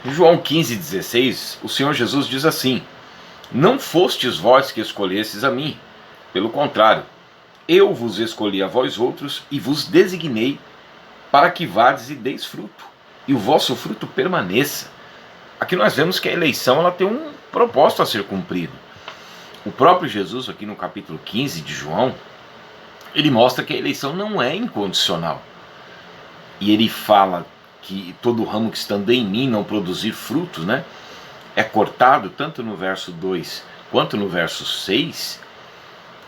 Em João 15,16, o Senhor Jesus diz assim: não fostes vós que escolhestes a mim, pelo contrário, eu vos escolhi a vós outros e vos designei para que vades e deis fruto, e o vosso fruto permaneça. Aqui nós vemos que a eleição ela tem um propósito a ser cumprido. O próprio Jesus, aqui no capítulo 15 de João, ele mostra que a eleição não é incondicional. E ele fala que todo ramo que estando em mim não produzir frutos, né, é cortado, tanto no verso 2 quanto no verso 6.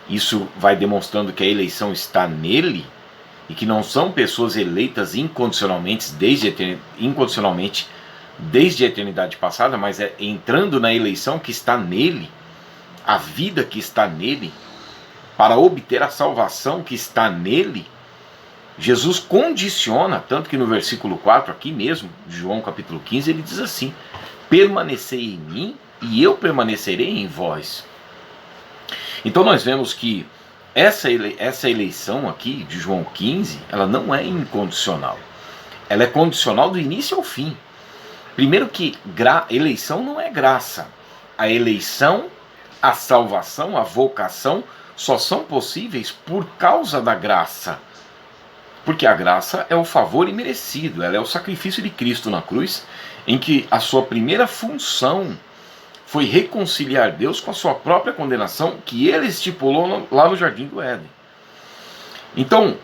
Isso vai demonstrando que a eleição está nele e que não são pessoas eleitas incondicionalmente desde a eternidade passada, mas é entrando na eleição que está nele, a vida que está nele, para obter a salvação que está nele. Jesus condiciona, tanto que no versículo 4, aqui mesmo, de João capítulo 15, ele diz assim: permanecei em mim e eu permanecerei em vós. Então nós vemos que essa eleição aqui de João 15, ela não é incondicional. Ela é condicional do início ao fim. Primeiro que eleição não é graça. A eleição, a salvação, a vocação só são possíveis por causa da graça. Porque a graça é o favor imerecido, ela é o sacrifício de Cristo na cruz, em que a sua primeira função foi reconciliar Deus com a sua própria condenação, que ele estipulou lá no Jardim do Éden. Então,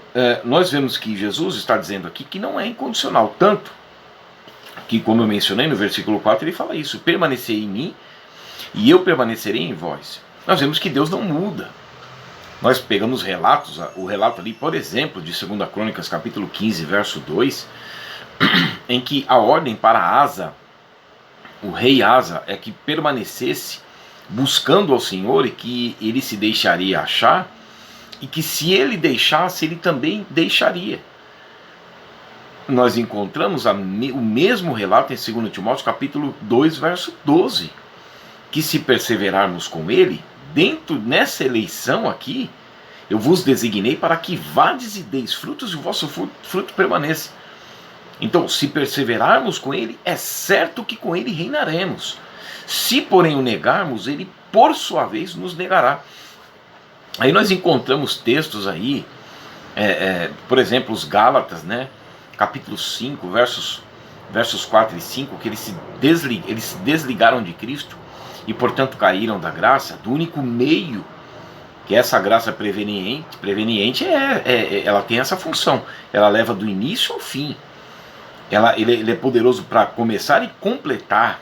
nós vemos que Jesus está dizendo aqui que não é incondicional, tanto que, como eu mencionei no versículo 4, ele fala isso: permanecei em mim e eu permanecerei em vós. Nós vemos que Deus não muda. Nós pegamos relatos, o relato ali, por exemplo, de 2 Crônicas, capítulo 15, verso 2, em que a ordem para Asa, o rei Asa, é que permanecesse buscando ao Senhor e que ele se deixaria achar, e que se ele deixasse, ele também deixaria. Nós encontramos o mesmo relato em 2 Timóteo, capítulo 2, verso 12, que se perseverarmos com ele, nessa eleição aqui, eu vos designei para que vades e deis frutos e o vosso fruto permaneça. Então, se perseverarmos com ele, é certo que com ele reinaremos. Se, porém, o negarmos, ele, por sua vez, nos negará. Aí nós encontramos textos aí, por exemplo, os Gálatas, né, capítulo 5, versos 4 e 5, que eles se desligaram de Cristo e, portanto, caíram da graça, do único meio que essa graça preveniente ela tem essa função, ela leva do início ao fim. Ele é poderoso para começar e completar.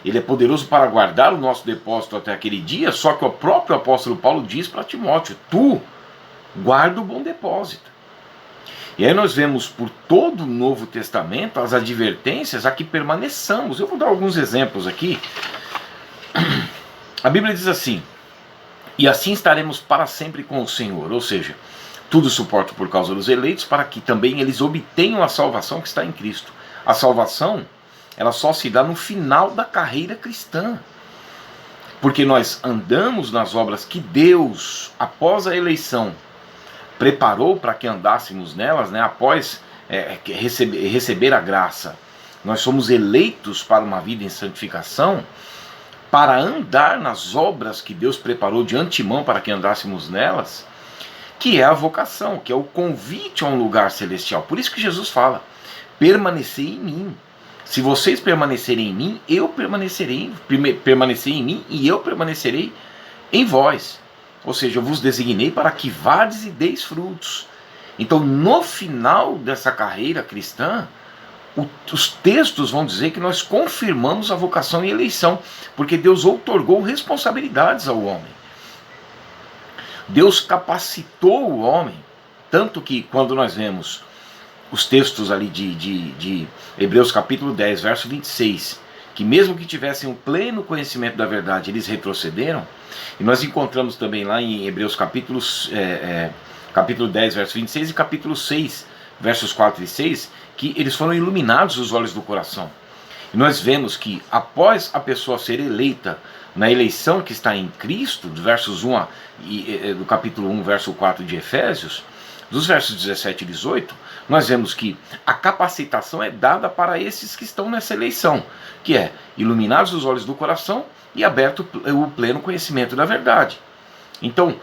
Ele é poderoso para guardar o nosso depósito até aquele dia, só que o próprio apóstolo Paulo diz para Timóteo: tu guarda o bom depósito. E aí nós vemos por todo o Novo Testamento as advertências a que permaneçamos. Eu vou dar alguns exemplos aqui. A Bíblia diz assim: e assim estaremos para sempre com o Senhor. Ou seja, tudo suporto por causa dos eleitos, para que também eles obtenham a salvação que está em Cristo. A salvação, ela só se dá no final da carreira cristã. Porque nós andamos nas obras que Deus, após a eleição, preparou para que andássemos nelas, né, após receber a graça. Nós somos eleitos para uma vida em santificação, para andar nas obras que Deus preparou de antemão para que andássemos nelas, que é a vocação, que é o convite a um lugar celestial. Por isso que Jesus fala: permanecei em mim. Se vocês permanecerem em mim, eu permanecerei em mim e eu permanecerei em vós. Ou seja, eu vos designei para que vades e deis frutos. Então, no final dessa carreira cristã, os textos vão dizer que nós confirmamos a vocação e eleição, porque Deus outorgou responsabilidades ao homem. Deus capacitou o homem, tanto que quando nós vemos os textos ali de Hebreus capítulo 10, verso 26, que mesmo que tivessem um pleno conhecimento da verdade, eles retrocederam. E nós encontramos também lá em Hebreus capítulo 10, verso 26 e capítulo 6, versos 4 e 6, que eles foram iluminados os olhos do coração. E nós vemos que após a pessoa ser eleita na eleição que está em Cristo, do capítulo 1, verso 4 de Efésios, dos versos 17 e 18, nós vemos que a capacitação é dada para esses que estão nessa eleição, que é iluminados os olhos do coração e aberto o pleno conhecimento da verdade. Então,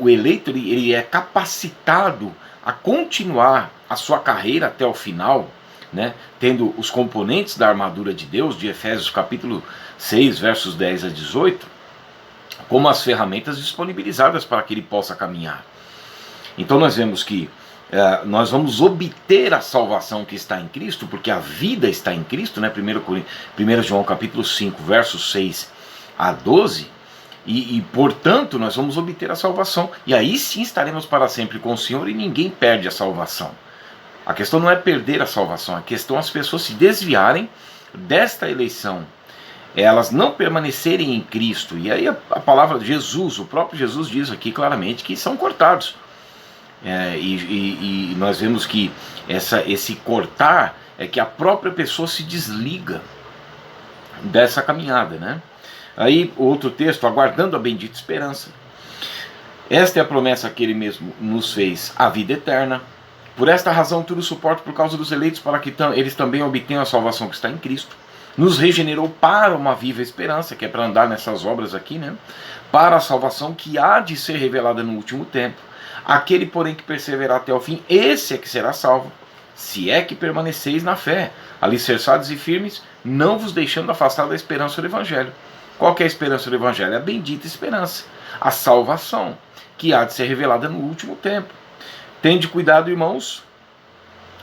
o eleito ele é capacitado a continuar a sua carreira até o final, né, tendo os componentes da armadura de Deus, de Efésios capítulo 6, versos 10 a 18, como as ferramentas disponibilizadas para que ele possa caminhar. Então nós vemos que nós vamos obter a salvação que está em Cristo, porque a vida está em Cristo, né? 1 João capítulo 5, versos 6 a 12, e portanto nós vamos obter a salvação, e aí sim estaremos para sempre com o Senhor, e ninguém perde a salvação. A questão não é perder a salvação, a questão é as pessoas se desviarem desta eleição, elas não permanecerem em Cristo, e aí a palavra de Jesus, o próprio Jesus diz aqui claramente que são cortados. E nós vemos que esse cortar é que a própria pessoa se desliga dessa caminhada, né? Aí outro texto, aguardando a bendita esperança. Esta é a promessa que ele mesmo nos fez, a vida eterna. Por esta razão tudo suporto por causa dos eleitos, para que eles também obtenham a salvação que está em Cristo. Nos regenerou para uma viva esperança, que é para andar nessas obras aqui, né? Para a salvação que há de ser revelada no último tempo. Aquele, porém, que perseverar até o fim, esse é que será salvo, se é que permaneceis na fé, alicerçados e firmes, não vos deixando afastar da esperança do Evangelho. Qual que é a esperança do Evangelho? É a bendita esperança, a salvação, que há de ser revelada no último tempo. Tende cuidado, irmãos,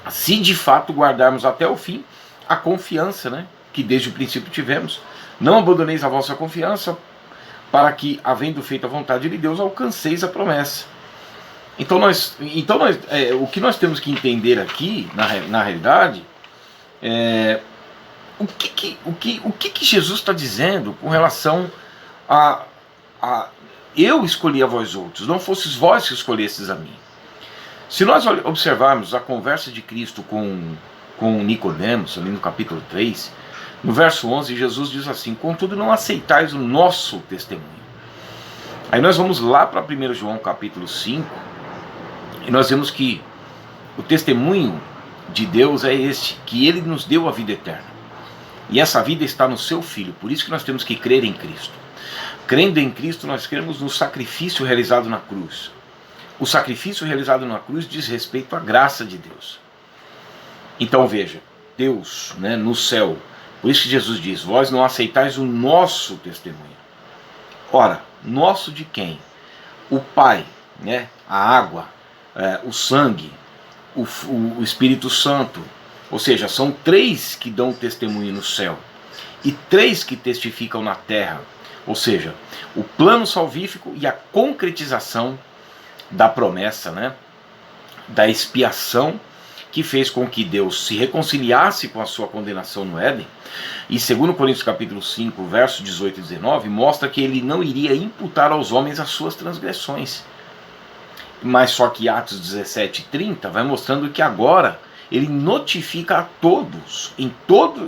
se de fato guardarmos até o fim a confiança, né, que desde o princípio tivemos. Não abandoneis a vossa confiança, para que, havendo feito a vontade de Deus, alcanceis a promessa. Então o que nós temos que entender aqui, na realidade, o que Jesus está dizendo com relação a eu escolhi a vós outros, não fosses vós que escolhestes a mim. Se nós observarmos a conversa de Cristo com Nicodemos, ali no capítulo 3, no verso 11, Jesus diz assim: contudo não aceitais o nosso testemunho. Aí nós vamos lá para 1 João capítulo 5, e nós vemos que o testemunho de Deus é este, que Ele nos deu a vida eterna. E essa vida está no seu Filho, por isso que nós temos que crer em Cristo. Crendo em Cristo, nós cremos no sacrifício realizado na cruz. O sacrifício realizado na cruz diz respeito à graça de Deus. Então veja, Deus, né, no céu, por isso que Jesus diz: vós não aceitais o nosso testemunho. Ora, nosso de quem? O Pai, né, a água, o sangue, o Espírito Santo. Ou seja, são três que dão testemunho no céu e três que testificam na terra. Ou seja, o plano salvífico e a concretização da promessa, né, da expiação que fez com que Deus se reconciliasse com a sua condenação no Éden. E 2 Coríntios capítulo 5, versos 18 e 19, mostra que ele não iria imputar aos homens as suas transgressões. Mas só que Atos 17 e 30 vai mostrando que agora ele notifica a todos, em todo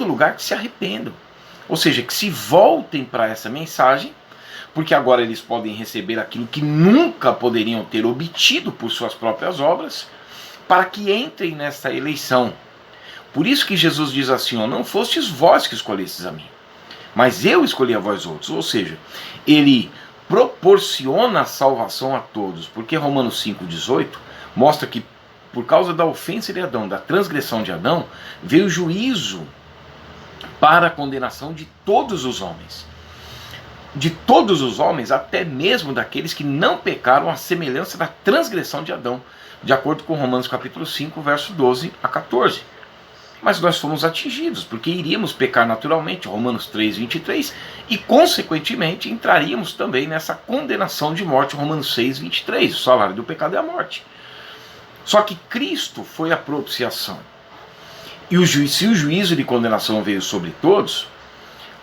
lugar, que se arrependam. Ou seja, que se voltem para essa mensagem, porque agora eles podem receber aquilo que nunca poderiam ter obtido por suas próprias obras, para que entrem nessa eleição. Por isso que Jesus diz assim: ó, não fostes vós que escolhestes a mim, mas eu escolhi a vós outros. Ou seja, ele proporciona a salvação a todos, porque Romanos 5,18 mostra que por causa da ofensa de Adão, da transgressão de Adão, veio o juízo para a condenação de todos os homens. De todos os homens, até mesmo daqueles que não pecaram à semelhança da transgressão de Adão, de acordo com Romanos capítulo 5, verso 12 a 14. Mas nós fomos atingidos, porque iríamos pecar naturalmente, Romanos 3, 23, e consequentemente entraríamos também nessa condenação de morte, Romanos 6, 23, o salário do pecado é a morte. Só que Cristo foi a propiciação. E se o juízo de condenação veio sobre todos,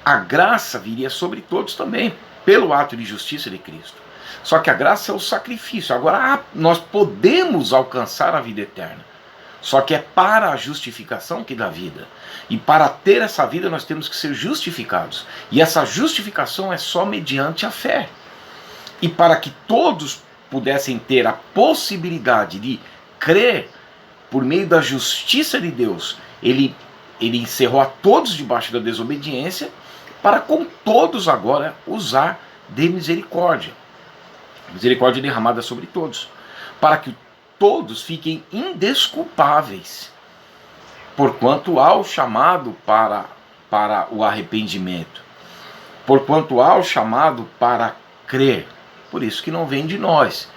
a graça viria sobre todos também, pelo ato de justiça de Cristo. Só que a graça é o sacrifício. Agora nós podemos alcançar a vida eterna. Só que é para a justificação que dá vida. E para ter essa vida nós temos que ser justificados. E essa justificação é só mediante a fé. E para que todos pudessem ter a possibilidade de crer por meio da justiça de Deus, ele encerrou a todos debaixo da desobediência, para com todos agora usar de misericórdia. Misericórdia derramada sobre todos, para que todos fiquem indesculpáveis, porquanto há o chamado para o arrependimento, porquanto há o chamado para crer. Por isso que não vem de nós,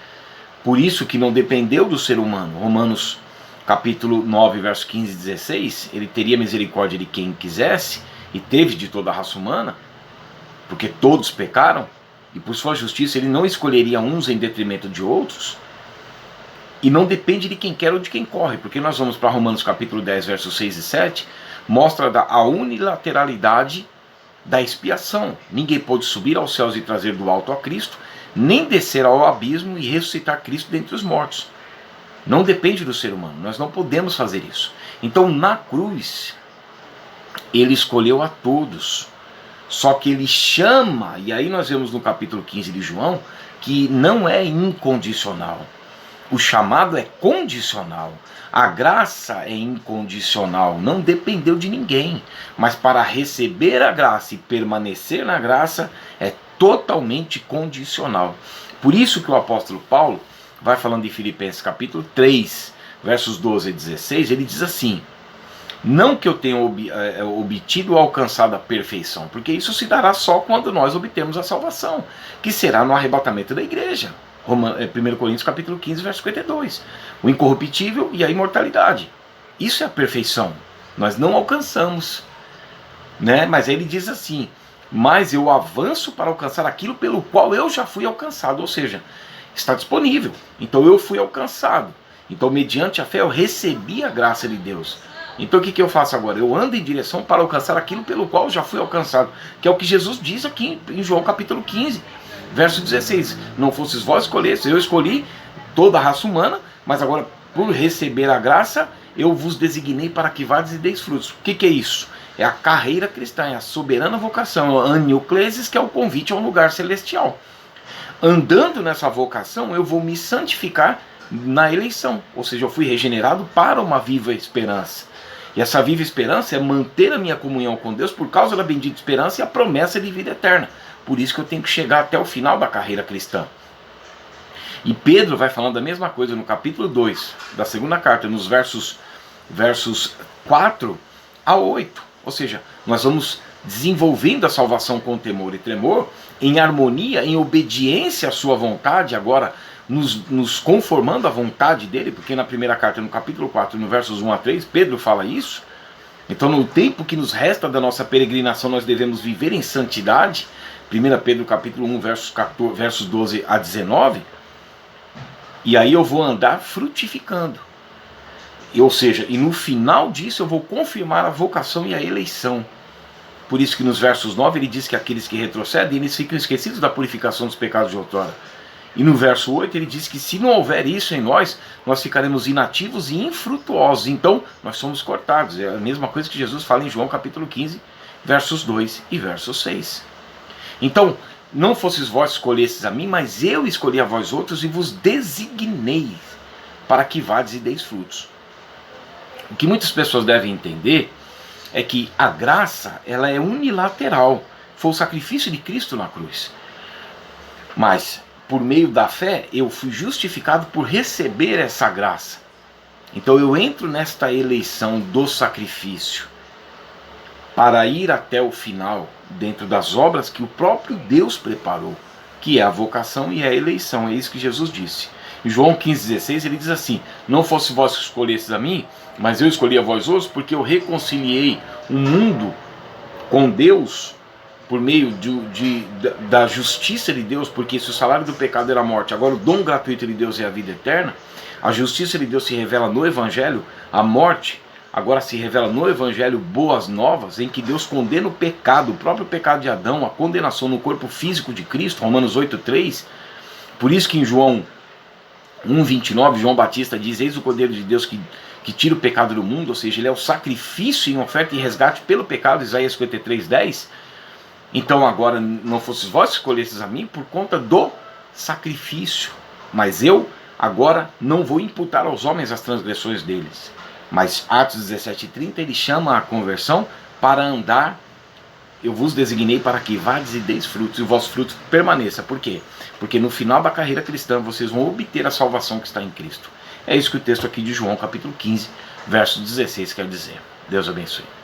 por isso que não dependeu do ser humano. Romanos capítulo 9, verso 15 e 16, ele teria misericórdia de quem quisesse, e teve de toda a raça humana, porque todos pecaram, e por sua justiça ele não escolheria uns em detrimento de outros, e não depende de quem quer ou de quem corre, porque nós vamos para Romanos capítulo 10, versos 6 e 7, mostra a unilateralidade da expiação. Ninguém pôde subir aos céus e trazer do alto a Cristo, nem descer ao abismo e ressuscitar Cristo dentre os mortos. Não depende do ser humano, nós não podemos fazer isso. Então na cruz, ele escolheu a todos, só que ele chama, e aí nós vemos no capítulo 15 de João, que não é incondicional. O chamado é condicional. A graça é incondicional, não dependeu de ninguém. Mas para receber a graça e permanecer na graça é totalmente condicional. Por isso que o apóstolo Paulo vai falando em Filipenses capítulo 3, versos 12 e 16, ele diz assim: não que eu tenha obtido ou alcançado a perfeição, porque isso se dará só quando nós obtemos a salvação, que será no arrebatamento da igreja. 1 Coríntios capítulo 15, verso 52. O incorruptível e a imortalidade. Isso é a perfeição. Nós não alcançamos, né? Mas aí ele diz assim: mas eu avanço para alcançar aquilo pelo qual eu já fui alcançado. Ou seja, está disponível. Então eu fui alcançado. Então mediante a fé eu recebi a graça de Deus. Então o que eu faço agora? Eu ando em direção para alcançar aquilo pelo qual eu já fui alcançado. Que é o que Jesus diz aqui em João capítulo 15. Verso 16, não fosses vós escolhestes, eu escolhi toda a raça humana, mas agora por receber a graça, eu vos designei para que vades e deis frutos. O que é isso? É a carreira cristã, é a soberana vocação, a anioclesis, que é o convite a um lugar celestial. Andando nessa vocação, eu vou me santificar na eleição, ou seja, eu fui regenerado para uma viva esperança. E essa viva esperança é manter a minha comunhão com Deus por causa da bendita esperança e a promessa de vida eterna. Por isso que eu tenho que chegar até o final da carreira cristã. E Pedro vai falando a mesma coisa no capítulo 2 da segunda carta, nos versos 4 a 8. Ou seja, nós vamos desenvolvendo a salvação com temor e tremor, em harmonia, em obediência à sua vontade, agora nos conformando à vontade dele, porque na primeira carta, no capítulo 4, no versos 1 a 3, Pedro fala isso. Então no tempo que nos resta da nossa peregrinação, nós devemos viver em santidade. 1 Pedro capítulo 1, versos 12 a 19, e aí eu vou andar frutificando. Ou seja, e no final disso eu vou confirmar a vocação e a eleição. Por isso que nos versos 9 ele diz que aqueles que retrocedem, eles ficam esquecidos da purificação dos pecados de outrora. E no verso 8 ele diz que se não houver isso em nós, nós ficaremos inativos e infrutuosos. Então nós somos cortados. É a mesma coisa que Jesus fala em João capítulo 15, versos 2 e verso 6. Então, não fosses vós que escolhestes a mim, mas eu escolhi a vós outros e vos designei para que vades e deis frutos. O que muitas pessoas devem entender é que a graça, ela é unilateral. Foi o sacrifício de Cristo na cruz. Mas, por meio da fé, eu fui justificado por receber essa graça. Então eu entro nesta eleição do sacrifício para ir até o final, dentro das obras que o próprio Deus preparou, que é a vocação e a eleição. É isso que Jesus disse. Em João 15,16 ele diz assim: não fosse vós que escolhestes a mim, mas eu escolhi a vós outros, porque eu reconciliei o mundo com Deus por meio da justiça de Deus, porque se o salário do pecado era a morte, agora o dom gratuito de Deus é a vida eterna. A justiça de Deus se revela no Evangelho, a morte agora se revela no Evangelho boas novas, em que Deus condena o pecado, o próprio pecado de Adão, a condenação no corpo físico de Cristo, Romanos 8,3. Por isso que em João 1,29, João Batista diz: eis o Cordeiro de Deus que tira o pecado do mundo, ou seja, ele é o sacrifício em oferta e resgate pelo pecado, Isaías 53,10. Então agora não fosses vós que escolhestes a mim por conta do sacrifício. Mas eu agora não vou imputar aos homens as transgressões deles. Mas Atos 17:30 ele chama a conversão para andar. Eu vos designei para que vades e deis frutos, e o vosso fruto permaneça. Por quê? Porque no final da carreira cristã vocês vão obter a salvação que está em Cristo. É isso que o texto aqui de João, capítulo 15, verso 16, quer dizer. Deus abençoe.